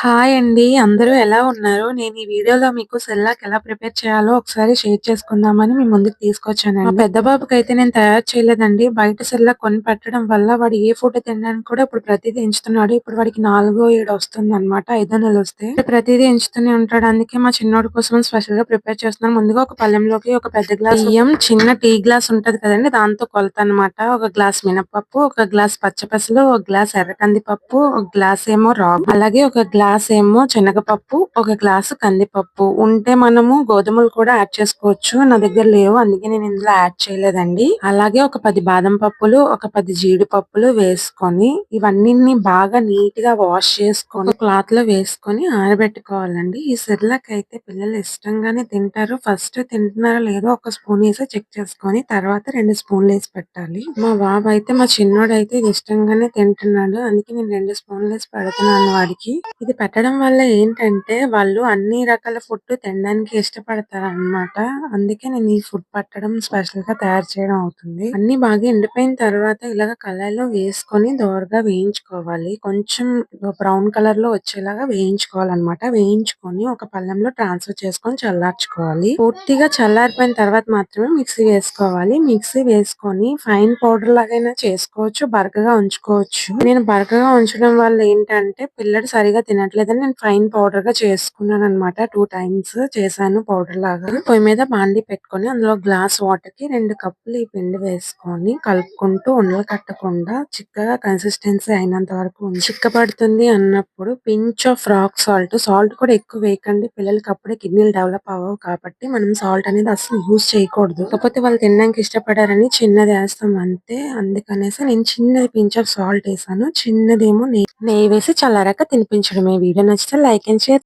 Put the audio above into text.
Hi అండి. అందరూ ఎలా ఉన్నారు? నేను ఈ వీడియోలో మీకు సెర్లాక్ ఎలా ప్రిపేర్ చేయాలో ఒకసారి షేర్ చేసుకుందామని మీ ముందుకు తీసుకొచ్చానండి. మా పెద్ద బాబుకైతే నేను తయారు చేయలేదండి. బయట సెర్లాక్ కొని పెట్టడం వల్ల వాడు ఏ ఫుడ్ తినడానికి కూడా ఇప్పుడు ప్రతిదీ ఎంచుతున్నాడు. ఇప్పుడు వాడికి 4, 7 వస్తుందన్నమాట. ఐదో నెలొస్తే. ప్రతిదీ ఎంచుతూనే ఉంటాడు. అందుకే మా చిన్నోడి కోసం స్పెషల్‌గా ప్రిపేర్ చేస్తున్నాను. ముందుగా ఒక పళ్ళెంలోకి ఒక పెద్ద గ్లాస్ బియ్యం, చిన్న టీ గ్లాస్ ఉంటది కదండీ! దాంతో కొలతన్నమాట. ఒక గ్లాస్ మినపప్పు, ఒక గ్లాస్ పచ్చిపెసలు, ఒక గ్లాస్ ఎర్ర కందిపప్పు, ఒక గ్లాస్ ఏమో రాగు, అలాగే ఒక గ్లాస్ ఏమో శనగపప్పు, ఒక గ్లాసు కందిపప్పు. ఉంటే మనము గోధుమలు కూడా యాడ్ చేసుకోవచ్చు. నా దగ్గర లేవు. అందుకే నేను ఇందులో యాడ్ చేయలేదండి. అలాగే ఒక 10 బాదం పప్పులు, ఒక 10 జీడిపప్పులు వేసుకొని ఇవన్నిటిని బాగా నీట్ గా వాష్ చేసుకొని క్లాత్ లో వేసుకొని ఆరబెట్టుకోవాలండి. ఈ సెర్లాక్ అయితే పిల్లలు ఇష్టంగానే తింటారు. ఫస్ట్ తింటున్నారో లేదో ఒక స్పూన్ వేసి చెక్ చేసుకొని తర్వాత 2 స్పూన్లు వేసి పెట్టాలి. మా బాబు అయితే మా చిన్నోడైతే ఇది ఇష్టంగానే తింటున్నాడు. అందుకే నేను 2 స్పూన్లు వేసి పెడుతున్నాను వాడికి. ఇది పెట్టడం వల్ల ఏంటంటే వాళ్ళు అన్ని రకాల ఫుడ్ తినడానికి ఇష్టపడతారన్నమాట. అందుకే నేను ఈ ఫుడ్ పెట్టడం స్పెషల్ గా తయారు చేయడం అవుతుంది. అన్ని బాగా ఎండిపోయిన తర్వాత ఇలాగ కళాయిలో వేసుకొని దోరగా వేయించుకోవాలి. కొంచెం బ్రౌన్ కలర్ లో వచ్చేలాగా వేయించుకోవాలన్నమాట. వేయించుకొని ఒక పళ్ళెంలో ట్రాన్స్ఫర్ చేసుకొని చల్లార్చుకోవాలి. పూర్తిగా చల్లారిపోయిన తర్వాత మాత్రమే మిక్సీ వేసుకోవాలి. మిక్సీ వేసుకొని ఫైన్ పౌడర్ లాగైనా చేసుకోవచ్చు. బరకగా ఉంచుకోవచ్చు. నేను బరకగా ఉంచడం వల్ల ఏంటంటే పిల్లడు సరిగా తినట్లేదని నేను ఫైన్ పౌడర్ గా చేసుకున్నాను అనమాట. 2 టైమ్స్ చేశాను పౌడర్ లాగా. పొయ్యి మీద బాండి పెట్టుకొని అందులో గ్లాస్ వాటర్ కి 2 కప్పులు ఈ పిండి వేసుకొని కలుపుకుంటూ ఉండలు కట్టకుండా చిక్కగా కన్సిస్టెన్సీ అయినంత వరకు చిక్కపడుతుంది అన్నప్పుడు pinch of rock salt. Salt కూడా ఎక్కువ వేయకండి. పిల్లలకి అప్పుడే కిడ్నీలు డెవలప్ అవ్వవు కాబట్టి మనం సాల్ట్ అనేది అసలు యూజ్ చేయకూడదు. కాకపోతే వాళ్ళు తినడానికి ఇష్టపడారని చిన్నది వేస్తాం అంతే. అందుకనేసి నేను చిన్నది పించ్ ఆఫ్ సాల్ట్ వేసాను. చిన్నదేమో నెయ్యి వేసి చల్లారాక తినిపించడమే. వీడియో నచ్చితే లైక్ అండ్ షేర్.